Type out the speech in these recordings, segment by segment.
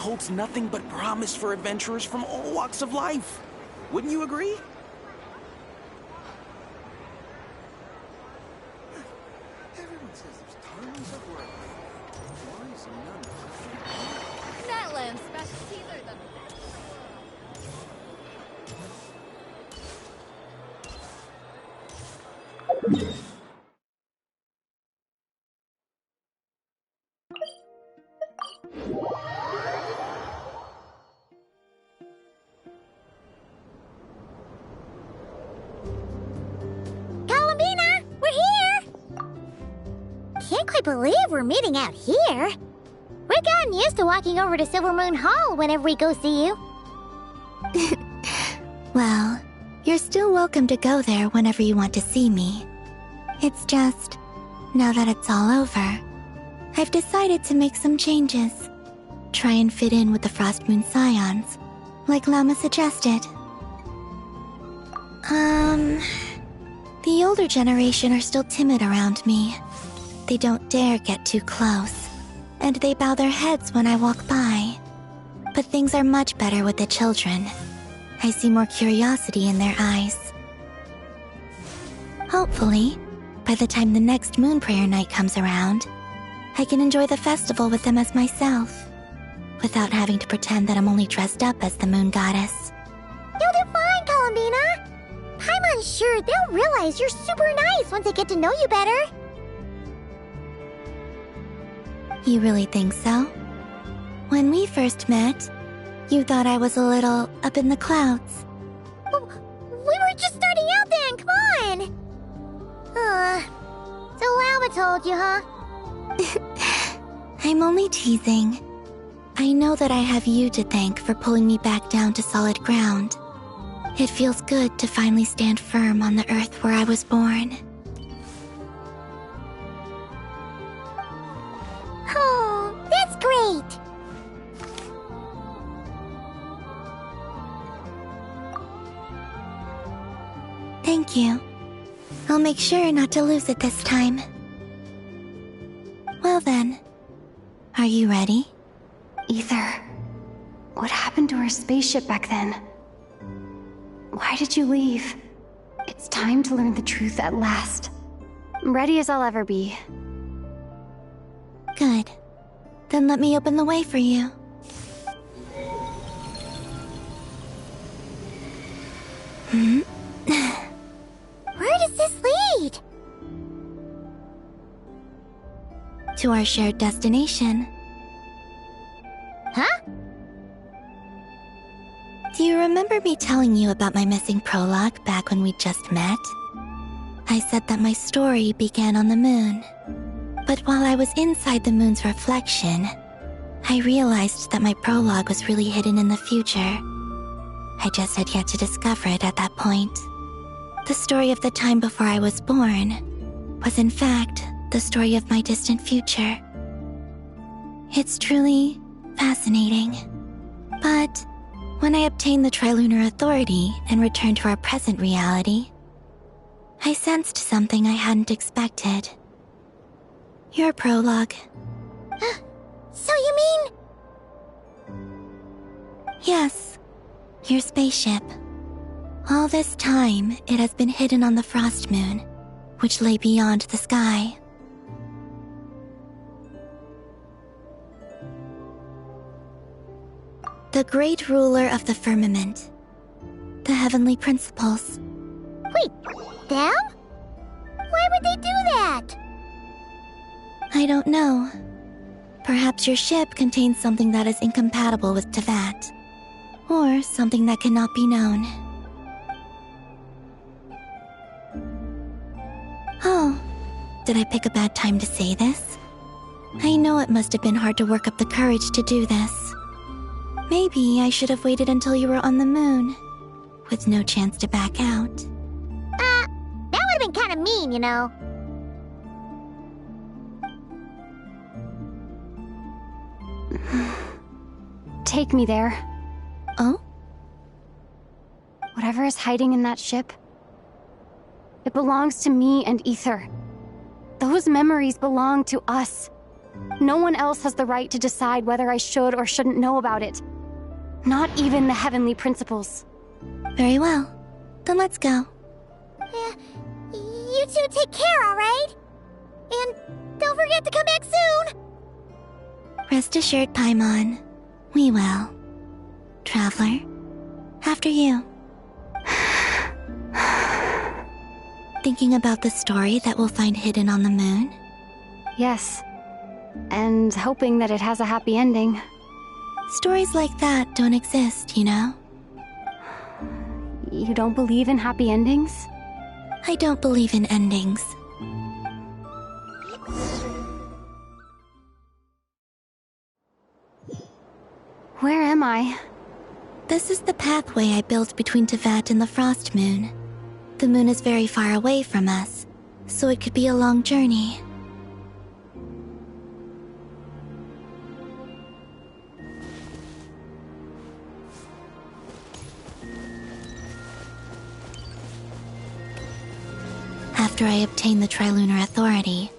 holds nothing but promise for adventurers from all walks of life. Wouldn't you agree? Everyone says there's tons of work. Why is none of Netland specialties are the best. Columbina, we're here! Can't quite believe we're meeting out here. We've gotten used to walking over to Silver Moon Hall whenever we go see you. Well, you're still welcome to go there whenever you want to see me. It's just, now that it's all over, I've decided to make some changes. Try and fit in with the Frost Moon Scions, like Llama suggested. The older generation are still timid around me. They don't dare get too close, and they bow their heads when I walk by. But things are much better with the children. I see more curiosity in their eyes. Hopefully, by the time the next Moon Prayer Night comes around, I can enjoy the festival with them as myself, without having to pretend that I'm only dressed up as the Moon Goddess. You'll do fine, Columbina. I'm unsure they'll realize you're super nice once they get to know you better. You really think so? When we first met, you thought I was a little up in the clouds. We were just starting out then, come on! So Llama told you, huh? I'm only teasing. I know that I have you to thank for pulling me back down to solid ground. It feels good to finally stand firm on the earth where I was born. Oh, that's great! Thank you. I'll make sure not to lose it this time. Well then, are you ready? Ether, what happened to our spaceship back then? Why did you leave? It's time to learn the truth at last. I'm ready as I'll ever be. Good. Then let me open the way for you. Where does this lead? To our shared destination. Huh? Do you remember me telling you about my missing prologue back when we just met? I said that my story began on the moon. But while I was inside the moon's reflection, I realized that my prologue was really hidden in the future. I just had yet to discover it at that point. The story of the time before I was born was in fact the story of my distant future. It's truly fascinating. But when I obtained the Trilunar Authority and returned to our present reality, I sensed something I hadn't expected. Your prologue. So you mean... Yes, your spaceship. All this time, it has been hidden on the Frost Moon, which lay beyond the sky. The great ruler of the firmament. The heavenly principles. Wait, them? Why would they do that? I don't know. Perhaps your ship contains something that is incompatible with Tevat. Or something that cannot be known. Oh, did I pick a bad time to say this? I know it must have been hard to work up the courage to do this. Maybe I should have waited until you were on the moon, with no chance to back out. That would have been kind of mean, you know. Take me there. Oh? Whatever is hiding in that ship, it belongs to me and Ether. Those memories belong to us. No one else has the right to decide whether I should or shouldn't know about it. Not even the heavenly principles. Very well. Then let's go. You two take care, alright? And don't forget to come back soon! Rest assured, Paimon. We will. Traveler, after you. Thinking about the story that we'll find hidden on the moon? Yes. And hoping that it has a happy ending. Stories like that don't exist, you know? You don't believe in happy endings? I don't believe in endings. Where am I? This is the pathway I built between Teyvat and the Frost Moon. The moon is very far away from us, so it could be a long journey. After I obtained the Trilunar Authority,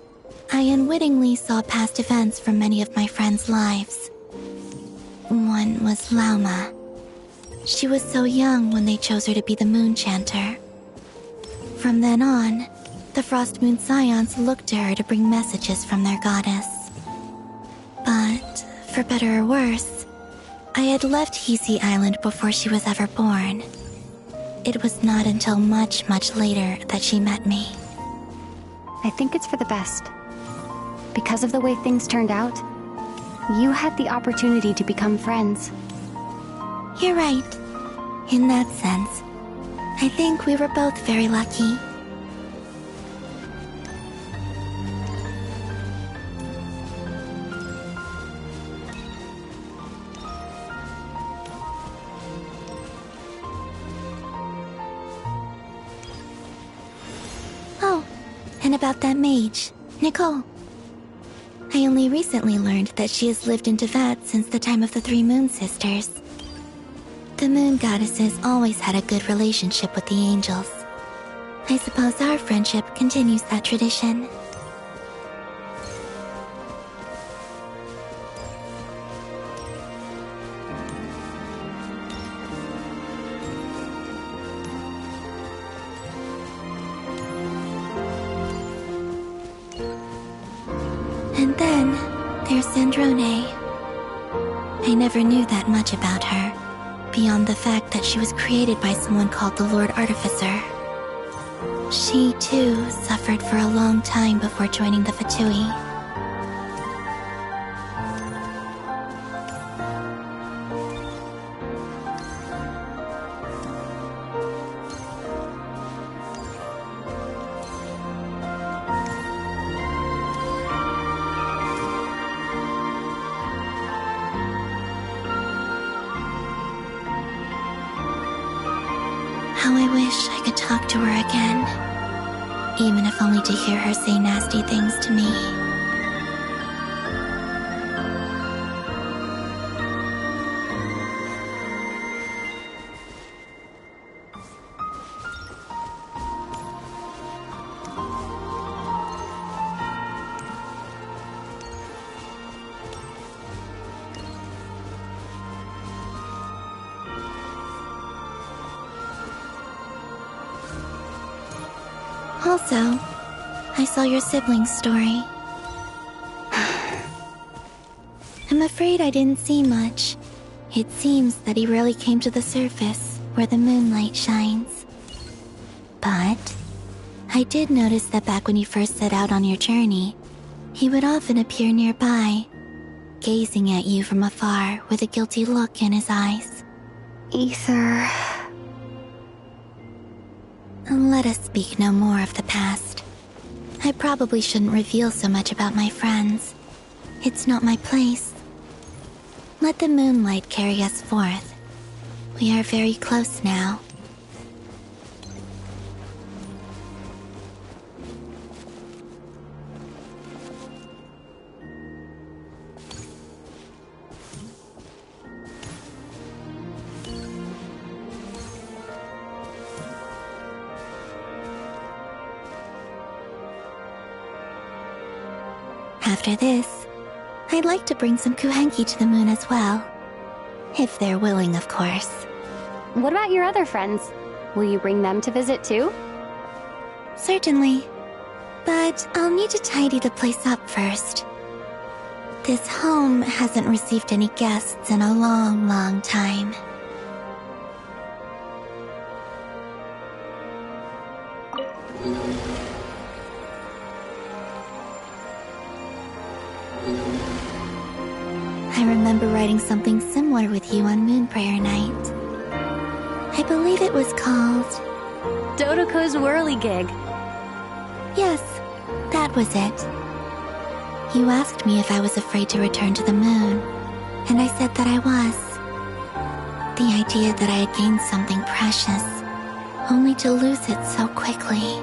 I unwittingly saw past events from many of my friends' lives. One was Lauma. She was so young when they chose her to be the Moon Chanter. From then on, the Frost Moon Scions looked to her to bring messages from their goddess. But, for better or worse, I had left Hisi Island before she was ever born. It was not until much, much later that she met me. I think it's for the best. Because of the way things turned out, you had the opportunity to become friends. You're right. In that sense, I think we were both very lucky. Oh, and about that mage, Nicole. I only recently learned that she has lived in Teyvat since the time of the Three Moon Sisters. The Moon Goddesses always had a good relationship with the angels. I suppose our friendship continues that tradition. And then, there's Zandrone. I never knew that much about her, beyond the fact that she was created by someone called the Lord Artificer. She, too, suffered for a long time before joining the Fatui. How I wish I could talk to her again, even if only to hear her say nasty things to me. Also, I saw your sibling's story. I'm afraid I didn't see much. It seems that he rarely came to the surface, where the moonlight shines. But I did notice that back when you first set out on your journey, he would often appear nearby, gazing at you from afar with a guilty look in his eyes. Ether... Let us speak no more of the past. I probably shouldn't reveal so much about my friends. It's not my place. Let the moonlight carry us forth. We are very close now. After this, I'd like to bring some kuhenki to the moon as well. If they're willing, of course. What about your other friends? Will you bring them to visit too? Certainly. But I'll need to tidy the place up first. This home hasn't received any guests in a long, long time. I remember writing something similar with you on Moon Prayer Night. I believe it was called... Dodoko's Whirligig. Yes, that was it. You asked me if I was afraid to return to the moon, and I said that I was. The idea that I had gained something precious, only to lose it so quickly.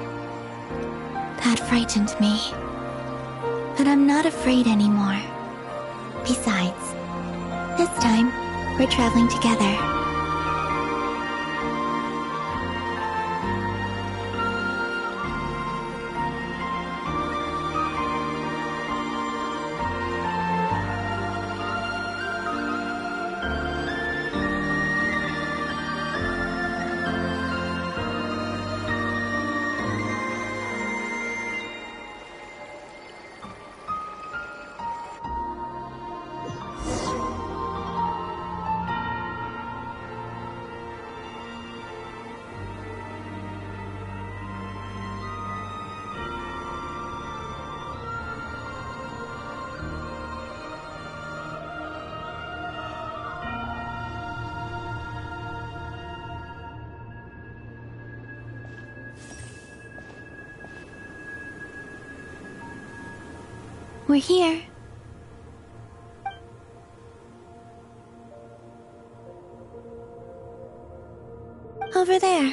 That frightened me. But I'm not afraid anymore. Besides, this time, we're traveling together. We're here. Over there.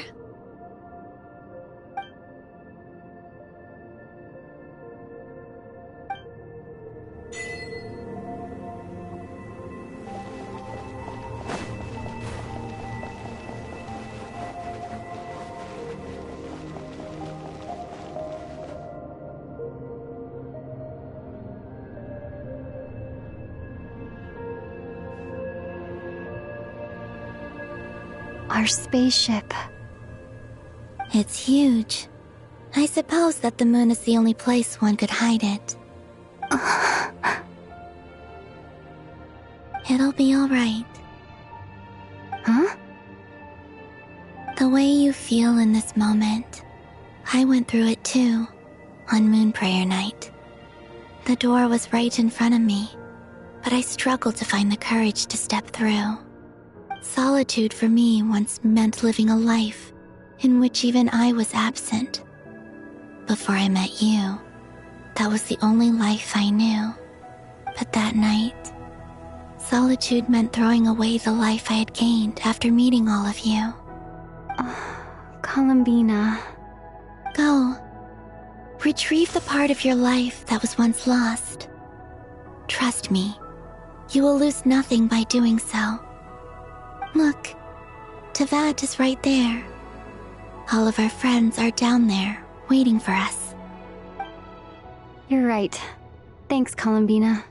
Our spaceship. It's huge. I suppose that the moon is the only place one could hide it. It'll be all right. Huh? The way you feel in this moment, I went through it too, on Moon Prayer Night. The door was right in front of me, but I struggled to find the courage to step through. Solitude for me once meant living a life in which even I was absent. Before I met you, that was the only life I knew. But that night, solitude meant throwing away the life I had gained after meeting all of you. Columbina. Go. Retrieve the part of your life that was once lost. Trust me, you will lose nothing by doing so. Look, Teyvat is right there. All of our friends are down there, waiting for us. You're right. Thanks, Columbina.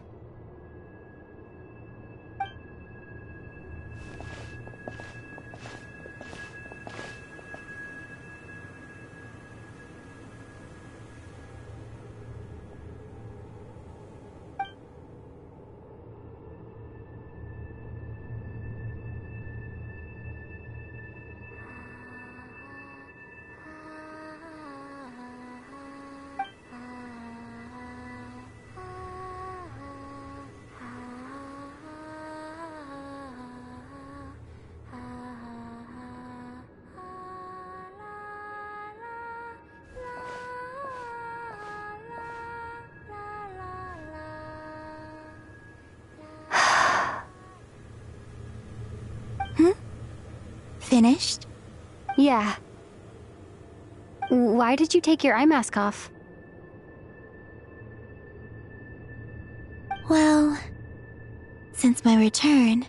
Finished? Yeah. Why did you take your eye mask off? Well, since my return,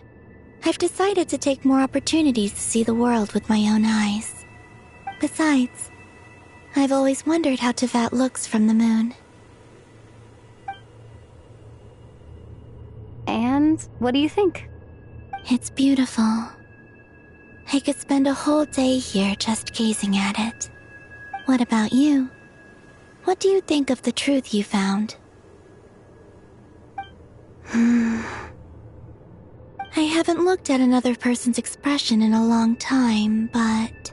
I've decided to take more opportunities to see the world with my own eyes. Besides, I've always wondered how Teyvat looks from the moon. And what do you think? It's beautiful. I could spend a whole day here just gazing at it. What about you? What do you think of the truth you found? I haven't looked at another person's expression in a long time, but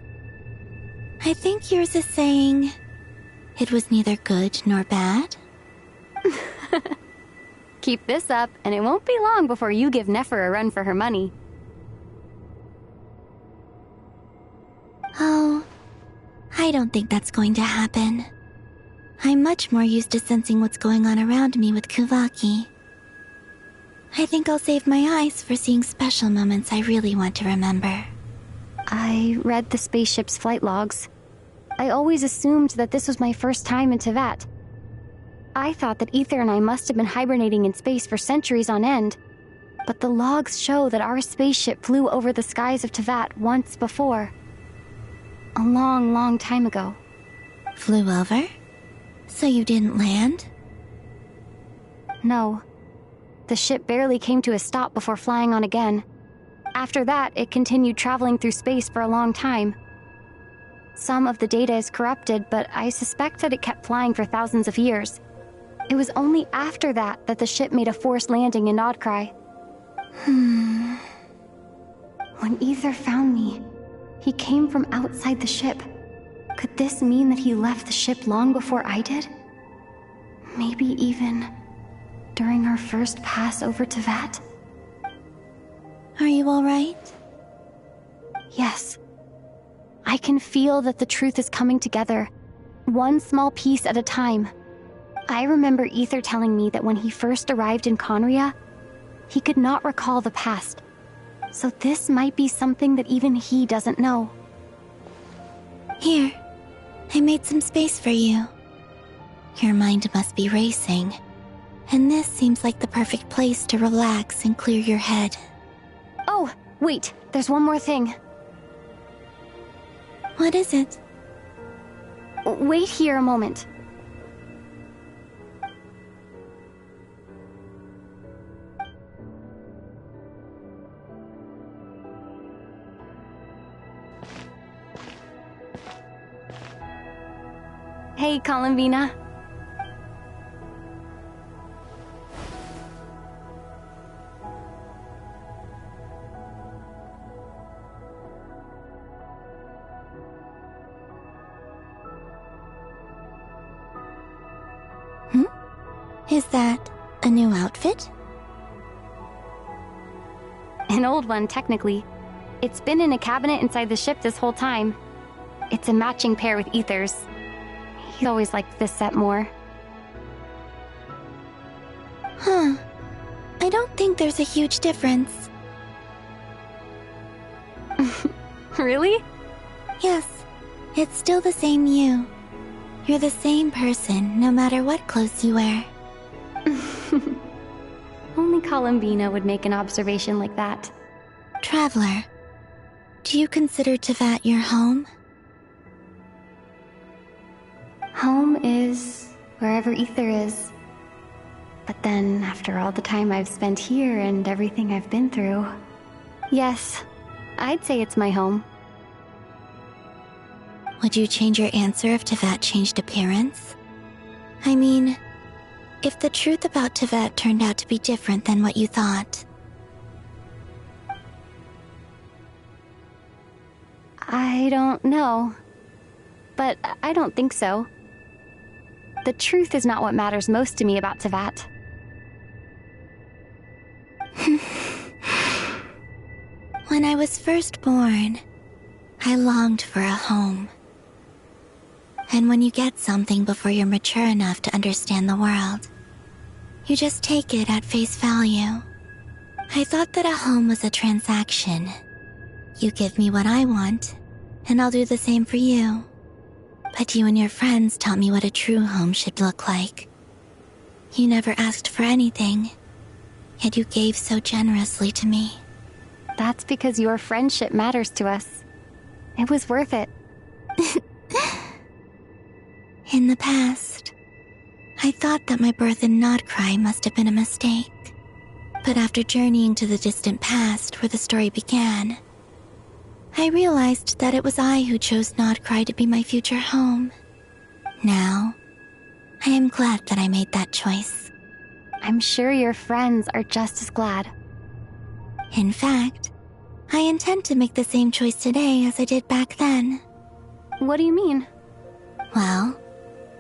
I think yours is saying it was neither good nor bad. Keep this up, and it won't be long before you give Nefer a run for her money. Oh, I don't think that's going to happen. I'm much more used to sensing what's going on around me with Kuvaki. I think I'll save my eyes for seeing special moments I really want to remember. I read the spaceship's flight logs. I always assumed that this was my first time in Teyvat. I thought that Ether and I must have been hibernating in space for centuries on end. But the logs show that our spaceship flew over the skies of Teyvat once before. A long, long time ago. Flew over? So you didn't land? No. The ship barely came to a stop before flying on again. After that, it continued traveling through space for a long time. Some of the data is corrupted, but I suspect that it kept flying for thousands of years. It was only after that that the ship made a forced landing in Nodcry. When Ether found me, he came from outside the ship. Could this mean that he left the ship long before I did? Maybe even during our first pass over Teyvat? Are you alright? Yes. I can feel that the truth is coming together, one small piece at a time. I remember Ether telling me that when he first arrived in Conria, he could not recall the past. So this might be something that even he doesn't know. Here, I made some space for you. Your mind must be racing, and this seems like the perfect place to relax and clear your head. Oh, wait, there's one more thing. What is it? Wait here a moment. Hey, Columbina. Is that a new outfit? An old one, technically. It's been in a cabinet inside the ship this whole time. It's a matching pair with Ether's. He's always liked this set more. Huh. I don't think there's a huge difference. Really? Yes, it's still the same you. You're the same person, no matter what clothes you wear. Only Columbina would make an observation like that. Traveler, do you consider Teyvat your home? Home is wherever Ether is. But then, after all the time I've spent here and everything I've been through, yes, I'd say it's my home. Would you change your answer if Teyvat changed appearance? I mean, if the truth about Teyvat turned out to be different than what you thought. I don't know. But I don't think so. The truth is not what matters most to me about Teyvat. When I was first born, I longed for a home. And when you get something before you're mature enough to understand the world, you just take it at face value. I thought that a home was a transaction. You give me what I want, and I'll do the same for you. But you and your friends taught me what a true home should look like. You never asked for anything, yet you gave so generously to me. That's because your friendship matters to us. It was worth it. In the past, I thought that my birth in Nodcry must have been a mistake. But after journeying to the distant past where the story began, I realized that it was I who chose Nodcry to be my future home. Now, I am glad that I made that choice. I'm sure your friends are just as glad. In fact, I intend to make the same choice today as I did back then. What do you mean? Well,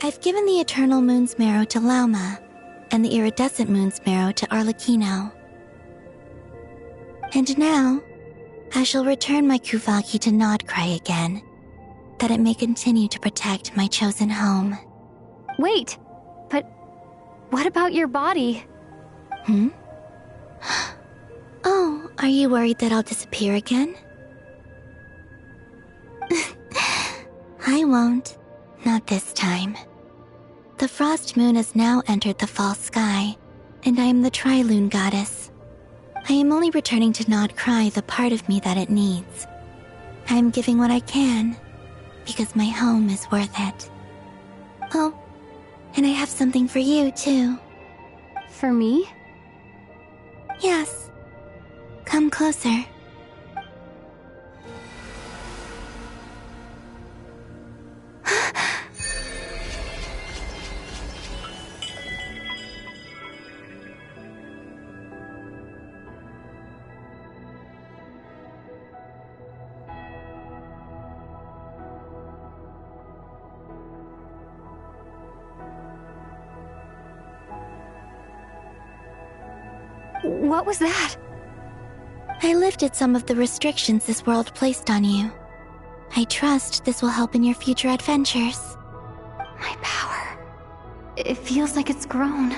I've given the Eternal Moon's Marrow to Lauma, and the Iridescent Moon's Marrow to Arlecchino. And now, I shall return my Kuvaki to Nodcry again, that it may continue to protect my chosen home. Wait, but what about your body? Oh, are you worried that I'll disappear again? I won't. Not this time. The Frost Moon has now entered the fall sky, and I am the Trilune Goddess. I am only returning to Nodcry the part of me that it needs. I am giving what I can, because my home is worth it. Oh, and I have something for you, too. For me? Yes. Come closer. What was that? I lifted some of the restrictions this world placed on you. I trust this will help in your future adventures. My power. It feels like it's grown.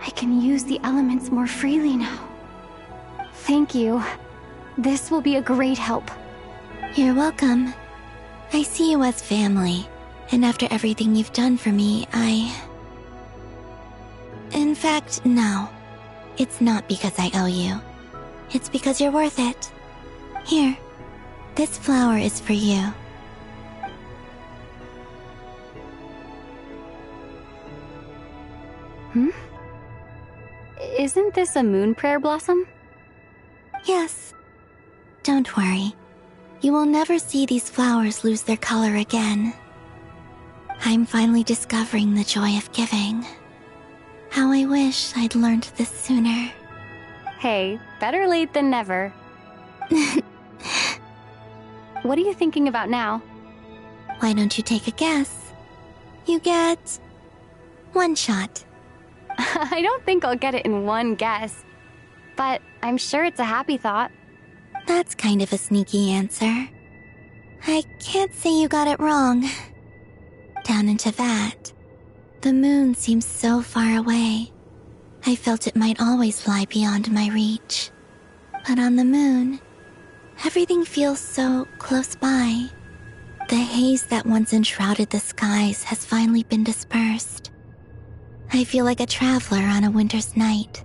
I can use the elements more freely now. Thank you. This will be a great help. You're welcome. I see you as family, and after everything you've done for me, In fact, no. It's not because I owe you. It's because you're worth it. Here, this flower is for you. Isn't this a moon prayer blossom? Yes. Don't worry. You will never see these flowers lose their color again. I'm finally discovering the joy of giving. How I wish I'd learned this sooner. Hey, better late than never. What are you thinking about now? Why don't you take a guess? You get 1 shot. I don't think I'll get it in one guess. But I'm sure it's a happy thought. That's kind of a sneaky answer. I can't say you got it wrong. Down into that, the moon seems so far away. I felt it might always lie beyond my reach. But on the moon, everything feels so close by. The haze that once enshrouded the skies has finally been dispersed. I feel like a traveler on a winter's night,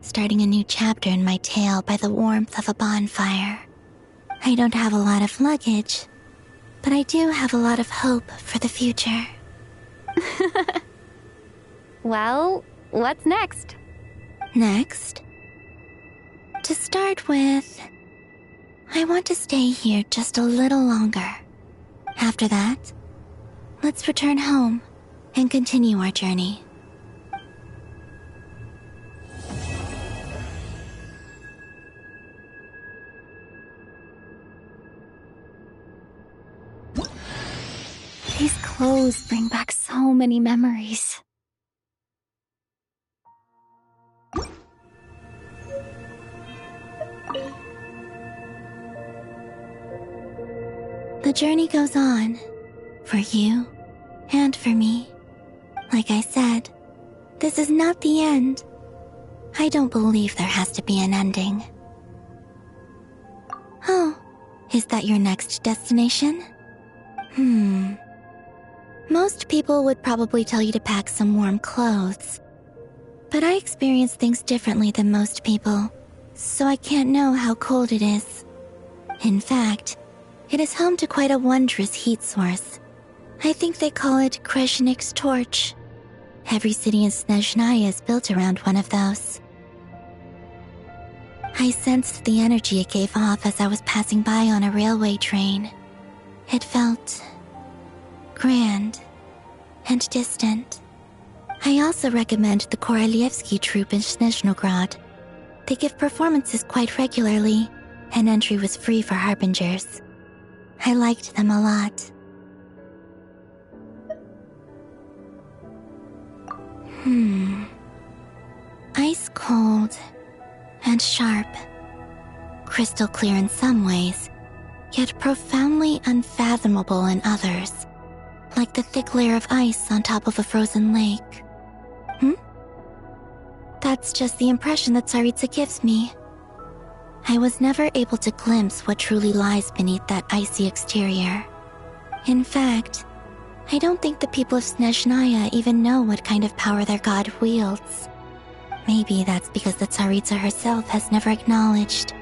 starting a new chapter in my tale by the warmth of a bonfire. I don't have a lot of luggage, but I do have a lot of hope for the future. Well, what's next? Next? To start with, I want to stay here just a little longer. After that, let's return home and continue our journey. These clothes bring back so many memories. The journey goes on, for you and for me. Like I said, this is not the end. I don't believe there has to be an ending. Oh, is that your next destination? Most people would probably tell you to pack some warm clothes. But I experience things differently than most people, so I can't know how cold it is. In fact, it is home to quite a wondrous heat source. I think they call it Kreshnik's torch. Every city in Snezhnaya is built around one of those. I sensed the energy it gave off as I was passing by on a railway train. It felt grand and distant. I also recommend the Korolievsky troupe in Snezhnograd. They give performances quite regularly, and entry was free for harbingers. I liked them a lot. Ice cold and sharp. Crystal clear in some ways, yet profoundly unfathomable in others. Like the thick layer of ice on top of a frozen lake. That's just the impression that Tsaritsa gives me. I was never able to glimpse what truly lies beneath that icy exterior. In fact, I don't think the people of Snezhnaya even know what kind of power their god wields. Maybe that's because the Tsaritsa herself has never acknowledged,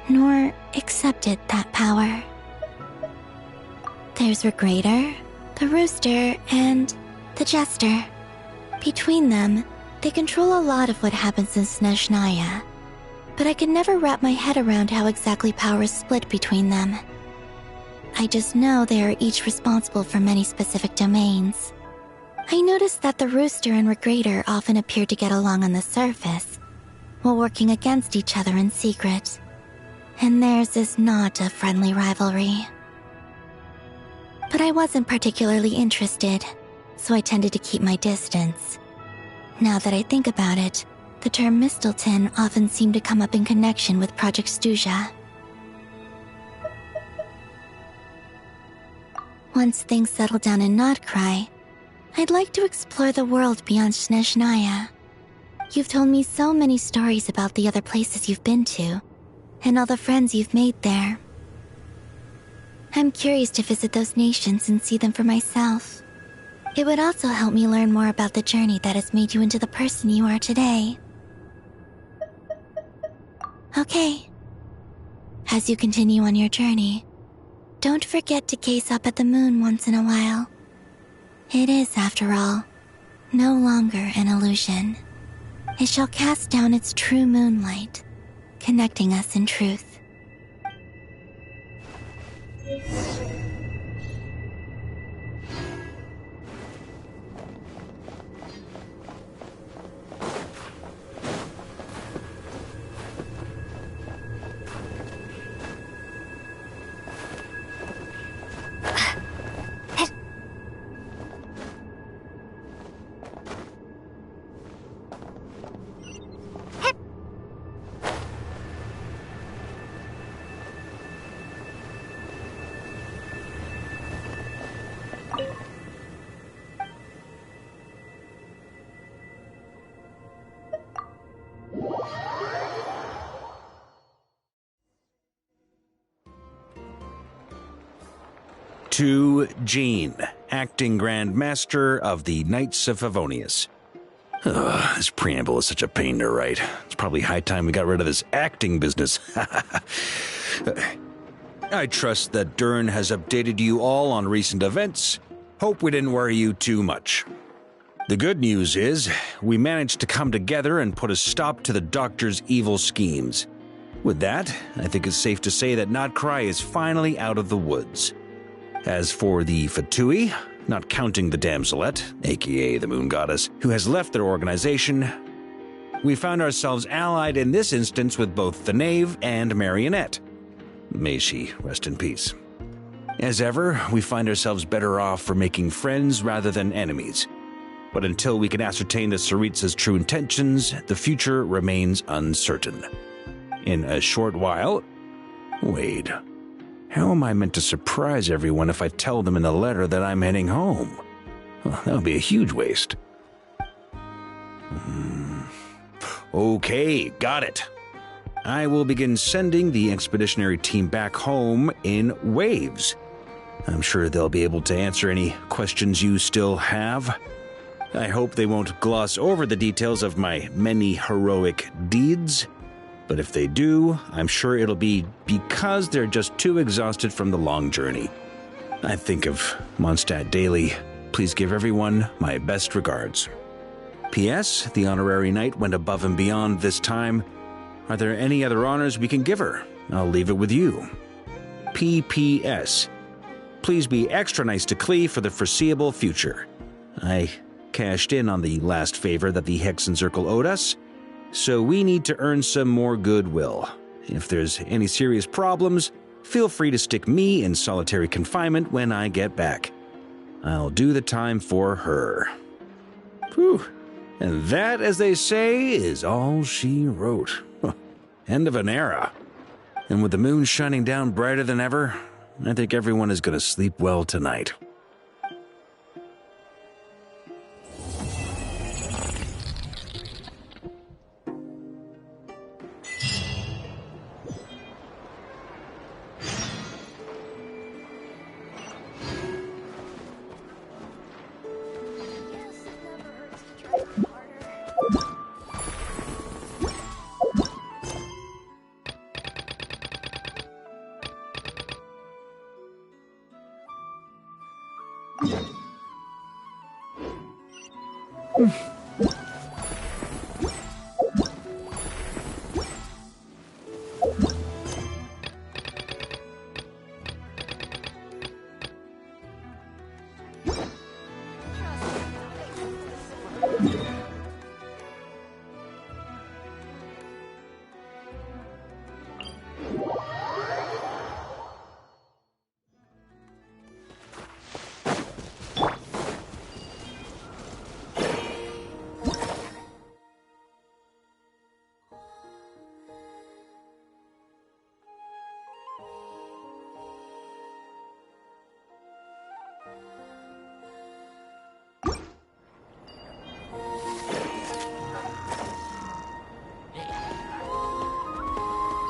nor accepted that power. There's Regrator, the Rooster, and the Jester. Between them, they control a lot of what happens in Snezhnaya, but I can never wrap my head around how exactly power is split between them. I just know they are each responsible for many specific domains. I noticed that the Rooster and Regrator often appear to get along on the surface, while working against each other in secret. And theirs is not a friendly rivalry. But I wasn't particularly interested, so I tended to keep my distance. Now that I think about it, the term Mistelton often seemed to come up in connection with Project Stuja. Once things settle down in Notcry, I'd like to explore the world beyond Snezhnaya. You've told me so many stories about the other places you've been to, and all the friends you've made there. I'm curious to visit those nations and see them for myself. It would also help me learn more about the journey that has made you into the person you are today. Okay. As you continue on your journey, don't forget to gaze up at the moon once in a while. It is, after all, no longer an illusion. It shall cast down its true moonlight, connecting us in truth. To Jean, acting Grand Master of the Knights of Favonius. This preamble is such a pain to write. It's probably high time we got rid of this acting business. I trust that Dern has updated you all on recent events. Hope we didn't worry you too much. The good news is, we managed to come together and put a stop to the Doctor's evil schemes. With that, I think it's safe to say that Notcry is finally out of the woods. As for the Fatui, not counting the Damselette, aka the Moon Goddess, who has left their organization, we found ourselves allied in this instance with both the Knave and Marionette. May she rest in peace. As ever, we find ourselves better off for making friends rather than enemies. But until we can ascertain the Tsaritsa's true intentions, the future remains uncertain. In a short while... Wait... How am I meant to surprise everyone if I tell them in the letter that I'm heading home? Well, that would be a huge waste. Okay, got it. I will begin sending the expeditionary team back home in waves. I'm sure they'll be able to answer any questions you still have. I hope they won't gloss over the details of my many heroic deeds. But if they do, I'm sure it'll be because they're just too exhausted from the long journey. I think of Mondstadt daily. Please give everyone my best regards. P.S. The honorary knight went above and beyond this time. Are there any other honors we can give her? I'll leave it with you. P.P.S. Please be extra nice to Klee for the foreseeable future. I cashed in on the last favor that the Hexen Circle owed us, so we need to earn some more goodwill. If there's any serious problems, feel free to stick me in solitary confinement when I get back. I'll do the time for her. Whew. And that, as they say, is all she wrote. End of an era. And with the moon shining down brighter than ever, I think everyone is going to sleep well tonight.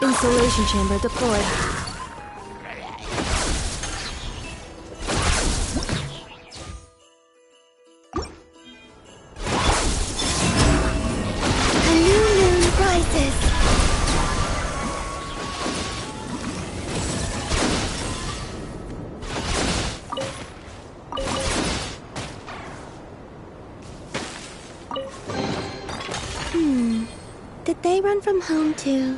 Insulation chamber deployed. A new moon rises. Did they run from home too?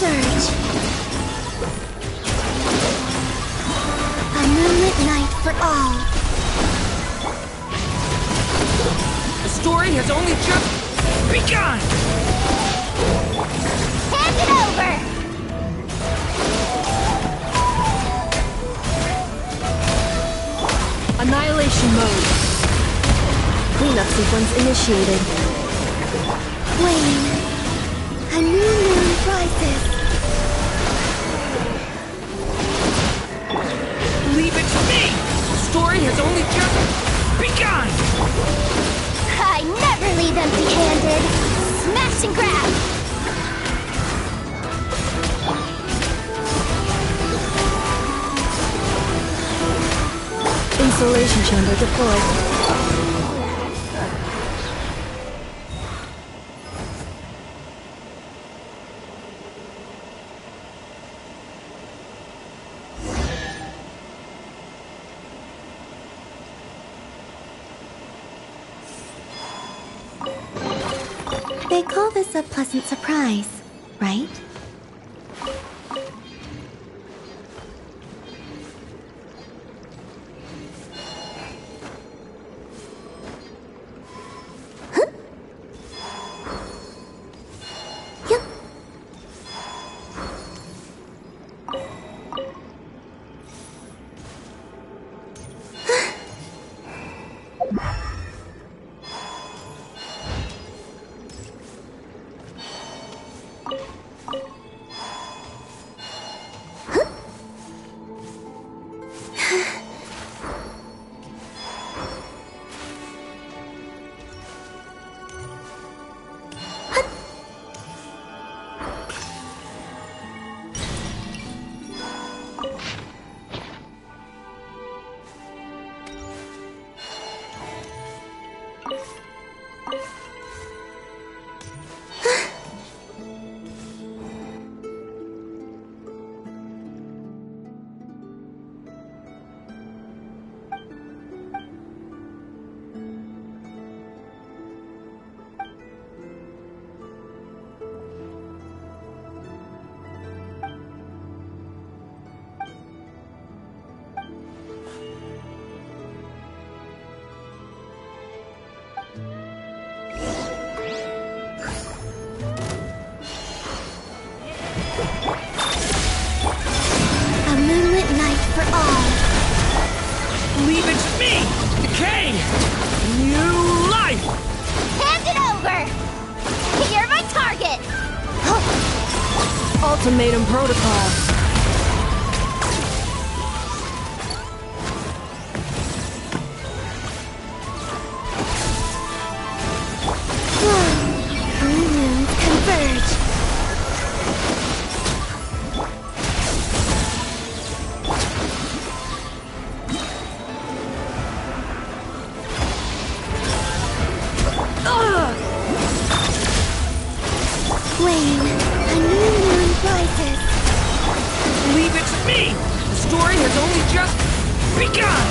Surge. A moonlit night for all. The story has only just begun! Hand it over! Annihilation mode. Cleanup sequence initiated. Wane. A new moon rises. Leave it to me! The story has only just Be gone! I never leave empty-handed. Smash and grab. Installation chamber deployed. They call this a pleasant surprise, right? A moonlit night for all. Leave it to me! Decay! New life! Hand it over! You're my target! Ultimatum protocol. Blue moons converge. Flame, a new moon rises. Leave it to me! The story has only just begun!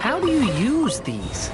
How do you use these?